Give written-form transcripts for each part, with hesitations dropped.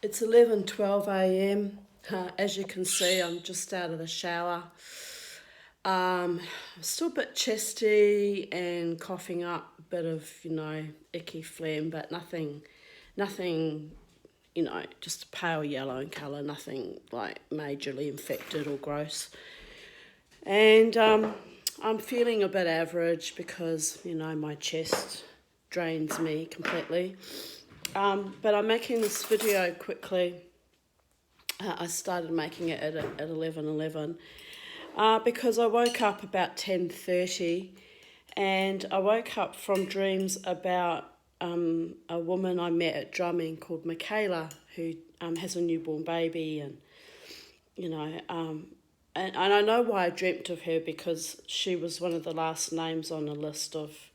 It's 11:12 a.m. As you can see, I'm just out of the shower. I'm still a bit chesty and coughing up a bit of, icky phlegm, but nothing, just pale yellow in colour, nothing like majorly infected or gross. And I'm feeling a bit average because, my chest drains me completely. But I'm making this video quickly. I started making it at 11:11 because I woke up about 10:30, and I woke up from dreams about a woman I met at drumming called Michaela, who has a newborn baby, and and I know why I dreamt of her, because she was one of the last names on a list of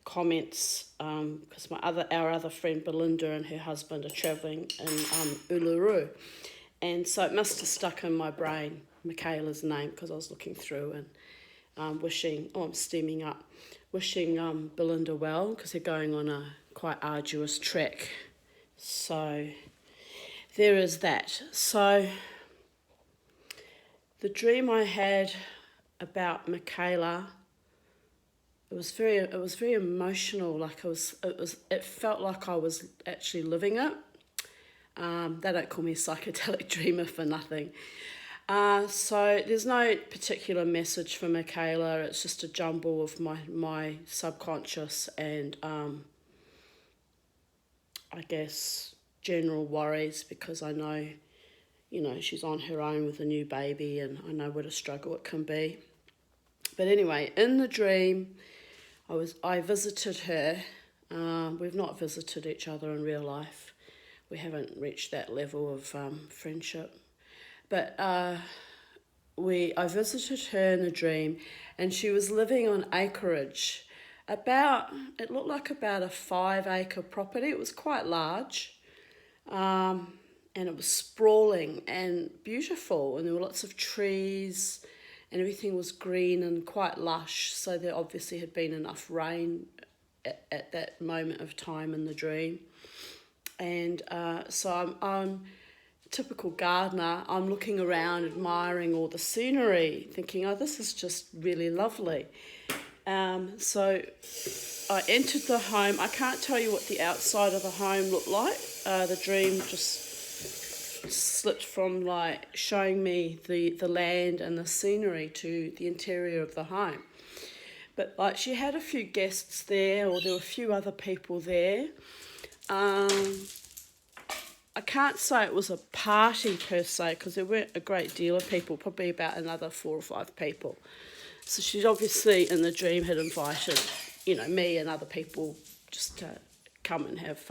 comments, because our other friend Belinda and her husband are travelling in Uluru, and so it must have stuck in my brain, Michaela's name, because I was looking through and I'm steaming up, wishing Belinda well, because they're going on a quite arduous trek. So there is that. So the dream I had about Michaela, it was very emotional. Like it felt like I was actually living it. They don't call me a psychedelic dreamer for nothing. So there's no particular message for Michaela. It's just a jumble of my subconscious and I guess general worries, because I know, she's on her own with a new baby, and I know what a struggle it can be. But anyway, in the dream, I visited her. We've not visited each other in real life. We haven't reached that level of friendship. But I visited her in a dream, and she was living on acreage. It looked like about a 5-acre property. It was quite large. And it was sprawling and beautiful, and there were lots of trees, and everything was green and quite lush, so there obviously had been enough rain at that moment of time in the dream. And so I'm typical gardener. I'm looking around, admiring all the scenery, thinking, oh, this is just really lovely. So I entered the home. I can't tell you what the outside of the home looked like. The dream just slipped from showing me the land and the scenery to the interior of the home. But she had a few guests there, or there were a few other people there. I can't say it was a party per se, because there weren't a great deal of people, probably about another 4 or 5 people. So she'd obviously in the dream had invited, me and other people just to come and have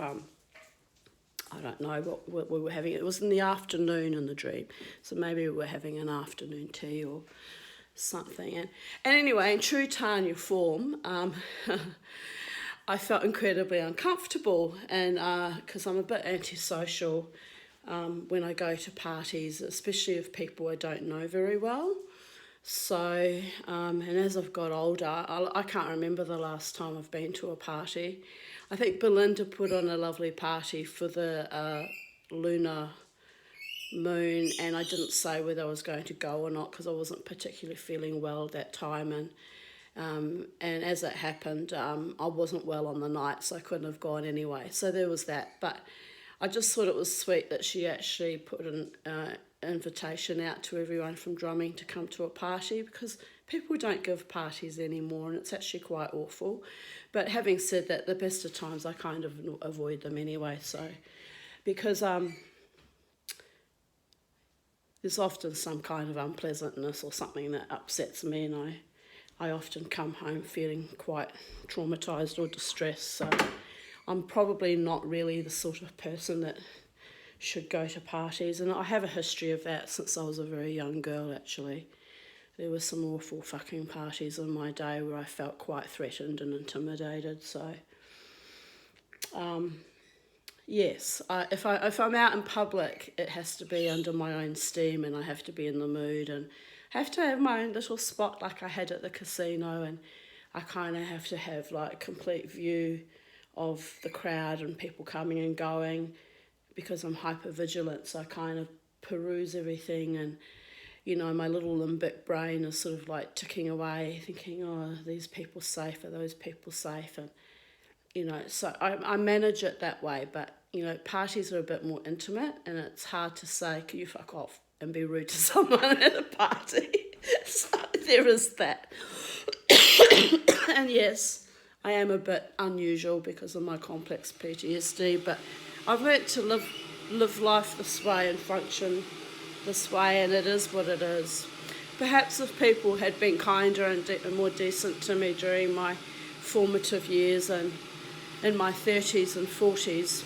I don't know what we were having. It was in the afternoon in the dream, so maybe we were having an afternoon tea or something. And anyway, in true Tanya form, I felt incredibly uncomfortable, and because I'm a bit antisocial when I go to parties, especially if people I don't know very well. So, and as I've got older, I can't remember the last time I've been to a party. I think Belinda put on a lovely party for the lunar moon, and I didn't say whether I was going to go or not, because I wasn't particularly feeling well at that time, and as it happened, I wasn't well on the night, so I couldn't have gone anyway. So there was that. But I just thought it was sweet that she actually put an invitation out to everyone from drumming to come to a party, because people don't give parties anymore, and it's actually quite awful. But having said that, the best of times I kind of avoid them anyway, so because there's often some kind of unpleasantness or something that upsets me, and I often come home feeling quite traumatised or distressed, so I'm probably not really the sort of person that should go to parties, and I have a history of that since I was a very young girl, actually. There were some awful fucking parties in my day where I felt quite threatened and intimidated, so yes, if I'm out in public, it has to be under my own steam, and I have to be in the mood, and have to have my own little spot like I had at the casino, and I kind of have to have complete view of the crowd and people coming and going, because I'm hyper vigilant, so I kind of peruse everything, and my little limbic brain is sort of like ticking away, thinking, oh, are these people safe? Are those people safe? And so I manage it that way. But parties are a bit more intimate, and it's hard to say, can you fuck off and be rude to someone at a party? So there is that. And yes, I am a bit unusual because of my complex PTSD, but I've learnt to live life this way and function this way, and it is what it is. Perhaps if people had been kinder and more decent to me during my formative years and in my 30s and 40s,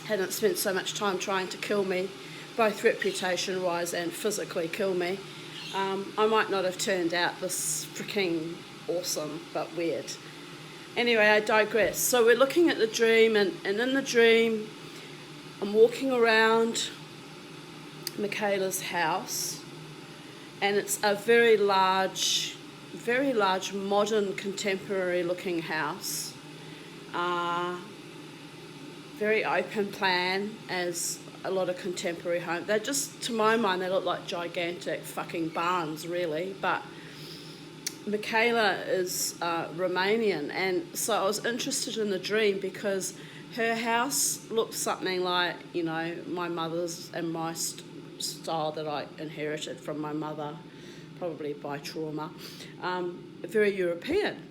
hadn't spent so much time trying to kill me, both reputation-wise and physically kill me, I might not have turned out this freaking awesome but weird. Anyway, I digress. So we're looking at the dream, and in the dream, I'm walking around Michaela's house, and it's a very large, modern, contemporary-looking house. Very open plan, as a lot of contemporary homes. They're just, to my mind, they look like gigantic fucking barns, really. But Michaela is Romanian, and so I was interested in the dream because her house looked something like, my mother's and my style that I inherited from my mother, probably by trauma, very European.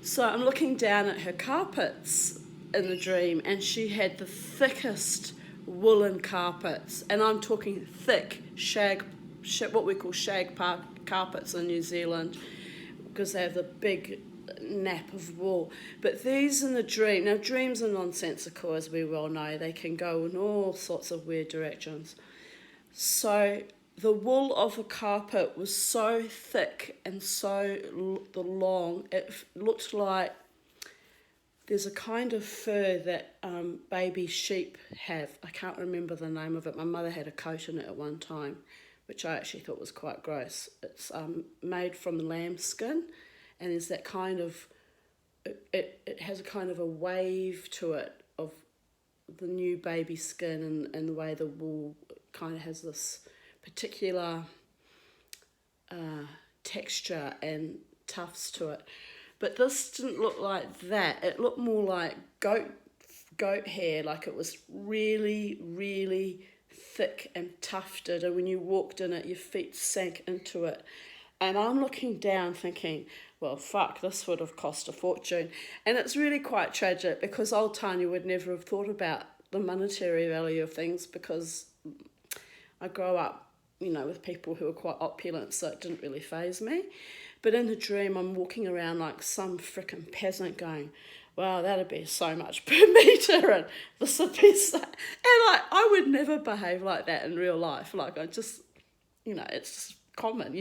So I'm looking down at her carpets in the dream, and she had the thickest woolen carpets, and I'm talking thick what we call shag carpets in New Zealand, because they have the big nap of wool. But these in the dream, now dreams are nonsensical, as we well know. They can go in all sorts of weird directions. So the wool of the carpet was so thick and so long, it looked like there's a kind of fur that baby sheep have. I can't remember the name of it. My mother had a coat in it at one time, which I actually thought was quite gross. It's made from lamb skin, and there's that kind of, it has a kind of a wave to it of the new baby skin, and the way the wool kind of has this particular texture and tufts to it. But this didn't look like that. It looked more like goat hair, like it was really, really thick and tufted, and when you walked in it, your feet sank into it. And I'm looking down thinking, well, fuck, this would have cost a fortune. And it's really quite tragic, because old Tanya would never have thought about the monetary value of things, because I grew up, with people who were quite opulent, so it didn't really faze me. But in the dream, I'm walking around like some frickin' peasant going, wow, that'd be so much per metre, and this would be so... And I would never behave like that in real life. Like, I just, it's just common,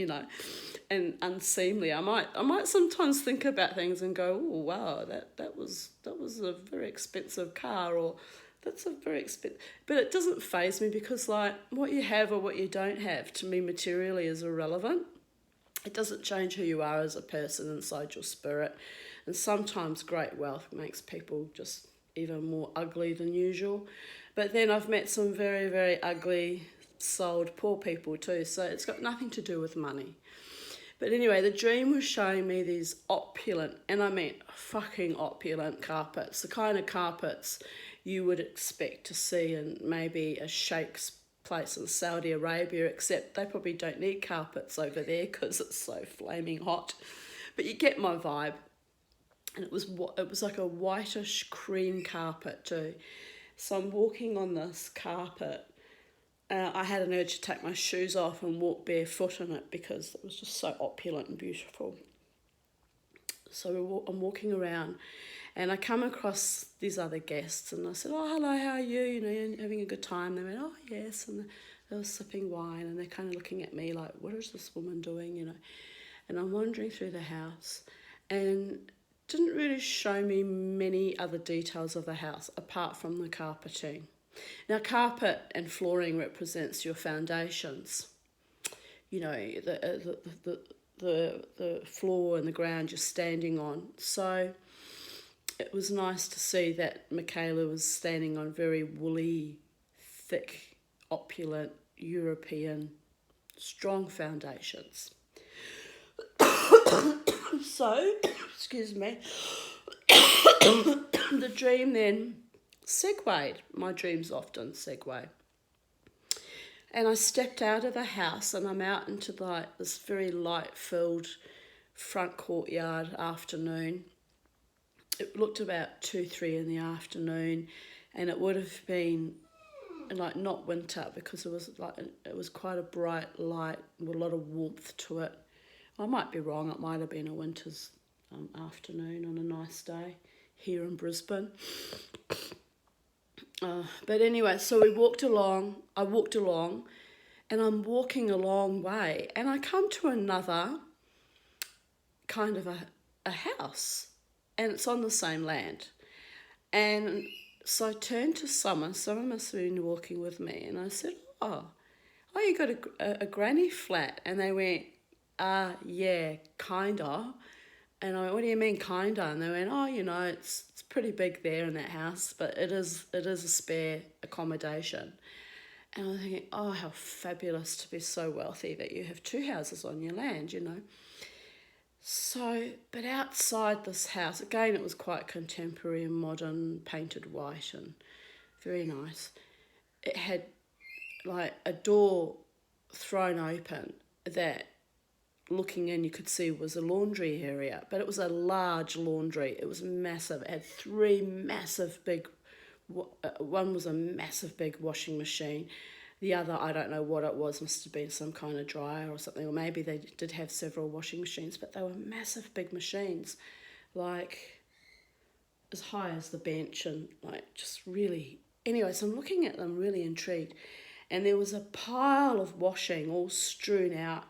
and unseemly. I might sometimes think about things and go, oh, wow, that was a very expensive car, or that's a very expensive... But it doesn't faze me, because, like, what you have or what you don't have, to me, materially is irrelevant. It doesn't change who you are as a person inside your spirit. And sometimes great wealth makes people just even more ugly than usual. But then I've met some very, very ugly, souled poor people too, so it's got nothing to do with money. But anyway, the dream was showing me these opulent, and I mean fucking opulent carpets, the kind of carpets you would expect to see in maybe a sheikh's place in Saudi Arabia, except they probably don't need carpets over there because it's so flaming hot. But you get my vibe. And it was like a whitish cream carpet too. So I'm walking on this carpet. I had an urge to take my shoes off and walk barefoot in it, because it was just so opulent and beautiful. So I'm walking around, and I come across these other guests, and I said, oh, hello, how are you? You're having a good time? They went, oh, yes. And they were sipping wine, and they're kind of looking at me like, what is this woman doing, And I'm wandering through the house, and didn't really show me many other details of the house apart from the carpeting. Now, carpet and flooring represents your foundations. The floor and the ground you're standing on. So it was nice to see that Michaela was standing on very woolly thick, opulent, European, strong foundations. So, excuse me, the dream then segued. My dreams often segue. And I stepped out of the house and I'm out into this very light-filled front courtyard afternoon. It looked about 2-3 in the afternoon, and it would have been like not winter because it was quite a bright light with a lot of warmth to it. I might be wrong, it might have been a winter's afternoon on a nice day here in Brisbane. But anyway, so I walked along, and I'm walking a long way, and I come to another kind of a house, and it's on the same land. And so I turned to someone must have been walking with me, and I said, oh, you got a granny flat? And they went, yeah, kinda. And I went, what do you mean kinda? And they went, oh, it's pretty big there in that house, but it is a spare accommodation. And I'm thinking, oh, how fabulous to be so wealthy that you have 2 houses on your land, So, but outside this house, again, it was quite contemporary and modern, painted white and very nice. It had like a door thrown open that, looking in, you could see was a laundry area, but it was a large laundry. It was massive. It had 3 massive big, one was a massive big washing machine. The other, I don't know what it was, must have been some kind of dryer or something, or maybe they did have several washing machines, but they were massive big machines, like as high as the bench, and like just really, anyway, so I'm looking at them really intrigued, and there was a pile of washing all strewn out,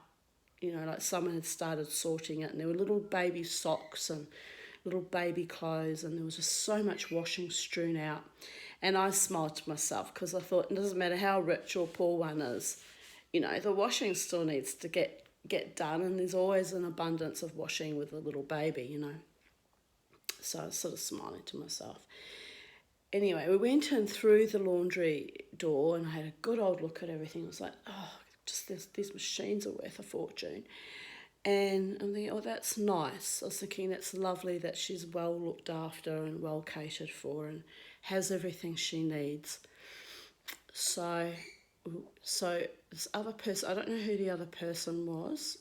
like someone had started sorting it, and there were little baby socks and little baby clothes, and there was just so much washing strewn out. And I smiled to myself because I thought, it doesn't matter how rich or poor one is, the washing still needs to get done, and there's always an abundance of washing with a little baby, So I was sort of smiling to myself. Anyway, we went in through the laundry door, and I had a good old look at everything. I was like, oh, just these machines are worth a fortune. And I'm thinking, oh, that's nice. I was thinking, that's lovely that she's well looked after and well catered for and has everything she needs. So this other person, I don't know who the other person was,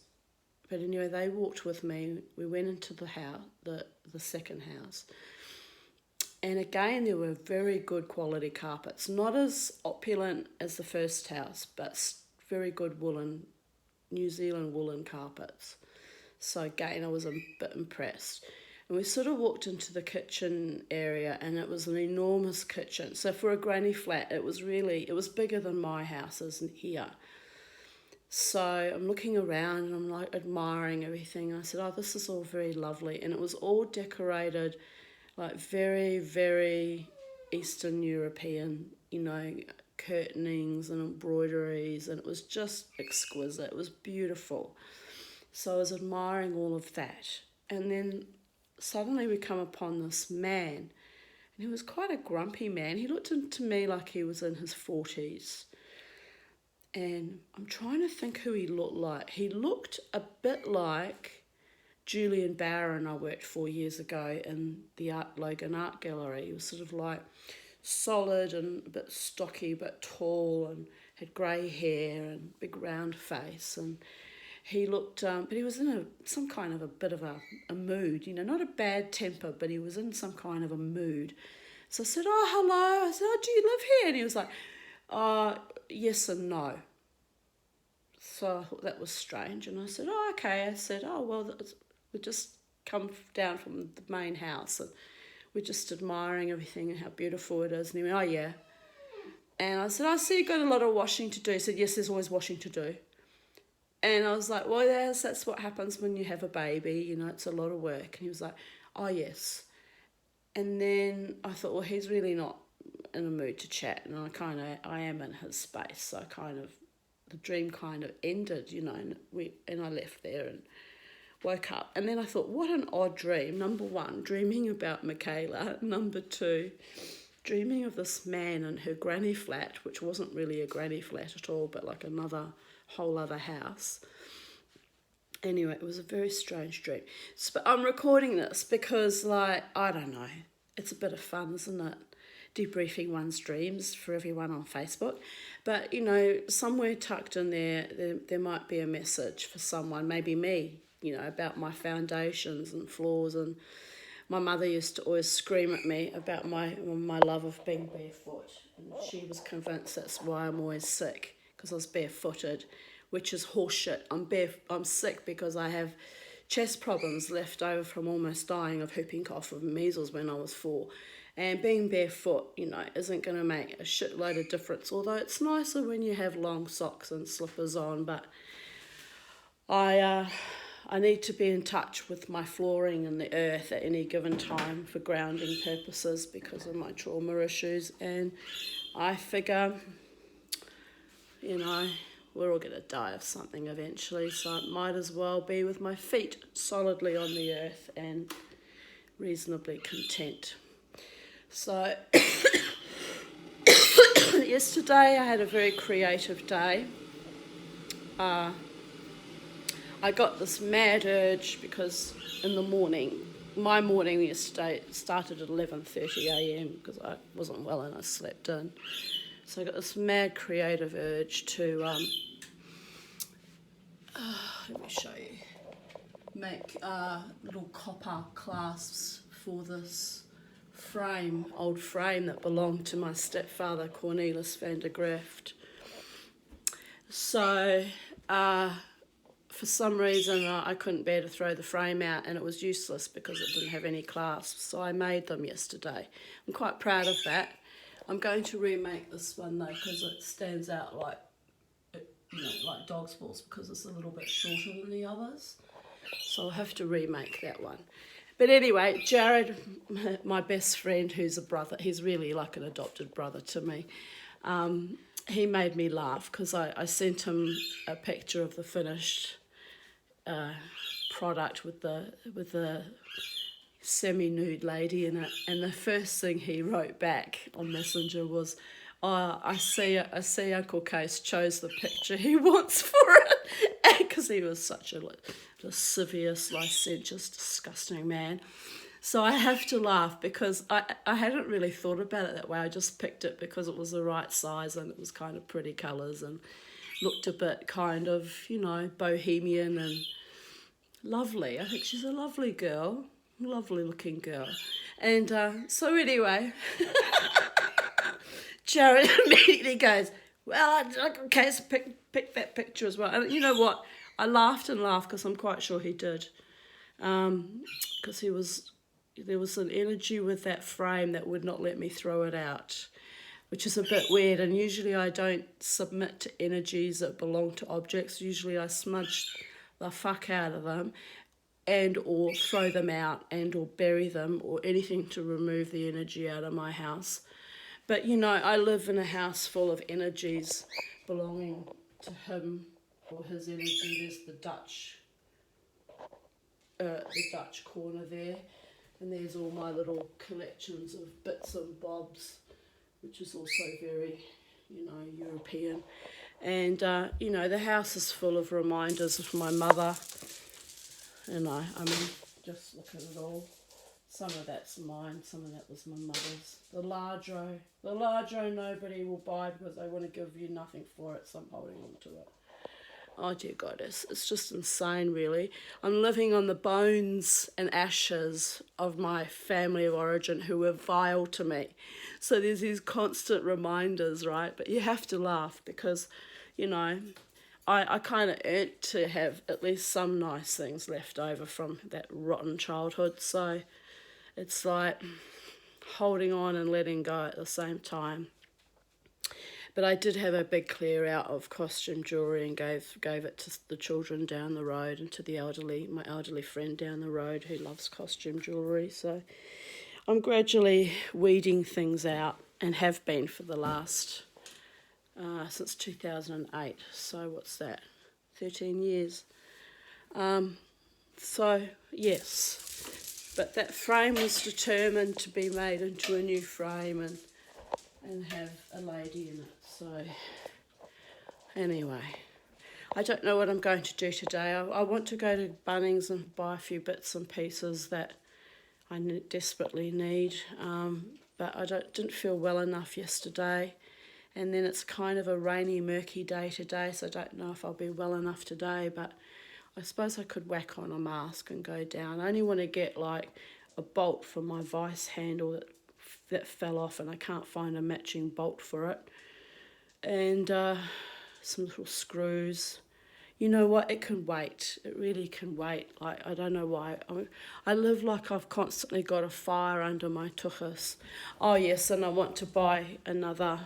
but anyway, they walked with me. We went into the house, the second house. And again, there were very good quality carpets, not as opulent as the first house, but very good New Zealand woolen carpets. So again, I was a bit impressed. And we sort of walked into the kitchen area, and it was an enormous kitchen. So for a granny flat, it was bigger than my house isn't here. So I'm looking around and I'm like admiring everything. I said, oh, this is all very lovely. And it was all decorated like very, very Eastern European, curtainings and embroideries, and it was just exquisite. It was beautiful. So I was admiring all of that. And then suddenly we come upon this man, and he was quite a grumpy man. He looked to me like he was in his 40s. And I'm trying to think who he looked like. He looked a bit like Julian Barron I worked for years ago in the Logan Art Gallery. He was sort of like solid and a bit stocky but tall, and had grey hair and big round face, and he looked, but he was in some kind of a bit of a mood, not a bad temper, but he was in some kind of a mood. So I said, oh, hello. I said, oh, do you live here? And he was like, yes and no. So I thought that was strange, and I said, oh, okay. I said, oh, well, we just come down from the main house, and we're just admiring everything and how beautiful it is. And he went, oh, yeah. And I said, I see you've got a lot of washing to do. He said, yes, there's always washing to do. And I was like, well, yes, that's what happens when you have a baby, it's a lot of work. And he was like, oh, yes. And then I thought, well, he's really not in a mood to chat, and I am in his space, so the dream kind of ended, and I left there and woke up. And then I thought, what an odd dream. Number one, dreaming about Michaela. Number two, dreaming of this man in her granny flat, which wasn't really a granny flat at all, but like another whole other house. Anyway, it was a very strange dream. So, I'm recording this because, like, I don't know, it's a bit of fun, isn't it? Debriefing one's dreams for everyone on Facebook. But, you know, somewhere tucked in there might be a message for someone, maybe me, you know, about my foundations and flaws. And my mother used to always scream at me about my love of being barefoot. And she was convinced that's why I'm always sick, because I was barefooted, which is horseshit. I'm sick because I have chest problems left over from almost dying of whooping cough and measles when I was 4. And being barefoot, you know, isn't going to make a shitload of difference, although it's nicer when you have long socks and slippers on. But I need to be in touch with my flooring and the earth at any given time for grounding purposes because of my trauma issues. And I figure, you know, we're all going to die of something eventually, so it might as well be with my feet solidly on the earth and reasonably content. So, yesterday I had a very creative day. I got this mad urge because in the morning, my morning yesterday started at 11:30 a.m. because I wasn't well and I slept in. So I got this mad creative urge to, let me show you, make little copper clasps for this old frame that belonged to my stepfather, Cornelis van der Graft. So, for some reason, I couldn't bear to throw the frame out, and it was useless because it didn't have any clasps, so I made them yesterday. I'm quite proud of that. I'm going to remake this one though, because it stands out like, you know, like dog's balls, because it's a little bit shorter than the others. So I'll have to remake that one. But anyway, Jared, my best friend, who's a brother, he's really like an adopted brother to me. He made me laugh because I sent him a picture of the finished product with the semi-nude lady in it, and the first thing he wrote back on Messenger was, "Oh, I see Uncle Case chose the picture he wants for it," because he was such a lascivious, licentious, disgusting man. So I have to laugh because I hadn't really thought about it that way. I just picked it because it was the right size and it was kind of pretty colours and looked a bit kind of, you know, bohemian and lovely. I think she's a lovely girl, lovely looking girl. And so anyway, Jared immediately goes, "Well, okay, so pick that picture as well." And you know what? I laughed and laughed because I'm quite sure he did. Because there was an energy with that frame that would not let me throw it out, which is a bit weird. And usually I don't submit to energies that belong to objects. Usually I smudge the fuck out of them and or throw them out and or bury them or anything to remove the energy out of my house. But, you know, I live in a house full of energies belonging to him or his energy. There's the Dutch corner there, and there's all my little collections of bits and bobs, which is also very, you know, European. And, you know, the house is full of reminders of my mother. And I mean, just look at it all. Some of that's mine, some of that was my mother's. The Largo nobody will buy because they want to give you nothing for it, so I'm holding on to it. Oh dear God, it's just insane really. I'm living on the bones and ashes of my family of origin who were vile to me. So there's these constant reminders, right? But you have to laugh because, you know, I kind of earned to have at least some nice things left over from that rotten childhood. So it's like holding on and letting go at the same time. But I did have a big clear out of costume jewellery and gave it to the children down the road and to my elderly friend down the road who loves costume jewellery. So I'm gradually weeding things out and have been for the last, since 2008. So what's that? 13 years. So, yes. But that frame was determined to be made into a new frame, and and have a lady in it. So anyway, I don't know what I'm going to do today. I want to go to Bunnings and buy a few bits and pieces that I desperately need, but I didn't feel well enough yesterday, and then it's kind of a rainy, murky day today, so I don't know if I'll be well enough today, but I suppose I could whack on a mask and go down. I only want to get like a bolt for my vice handle that fell off, and I can't find a matching bolt for it, and some little screws. You know what, it can wait. It really can wait. Like, I don't know why. I live like I've constantly got a fire under my tuchus. Oh yes, and I want to buy another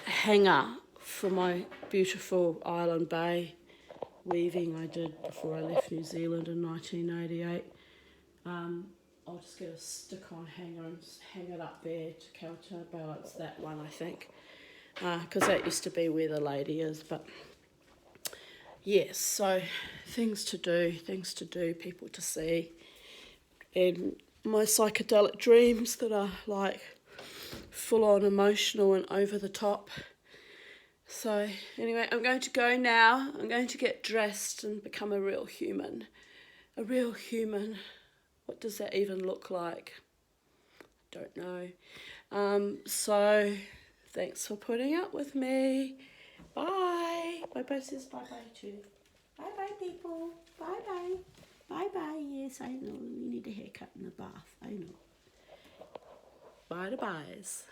hanger for my beautiful Island Bay weaving I did before I left New Zealand in 1988. I'll just get a stick-on hanger and hang it up there to counterbalance that one, I think, because that used to be where the lady is, but yes, so things to do, people to see, and my psychedelic dreams that are like full-on emotional and over the top. So anyway, I'm going to go now. I'm going to get dressed and become a real human. A real human. What does that even look like? Don't know. So thanks for putting up with me. Bye. Bye-bye says bye-bye too. Bye-bye, people. Bye-bye. Bye-bye. Yes, I know. You need a haircut and a bath. I know. Bye-byes.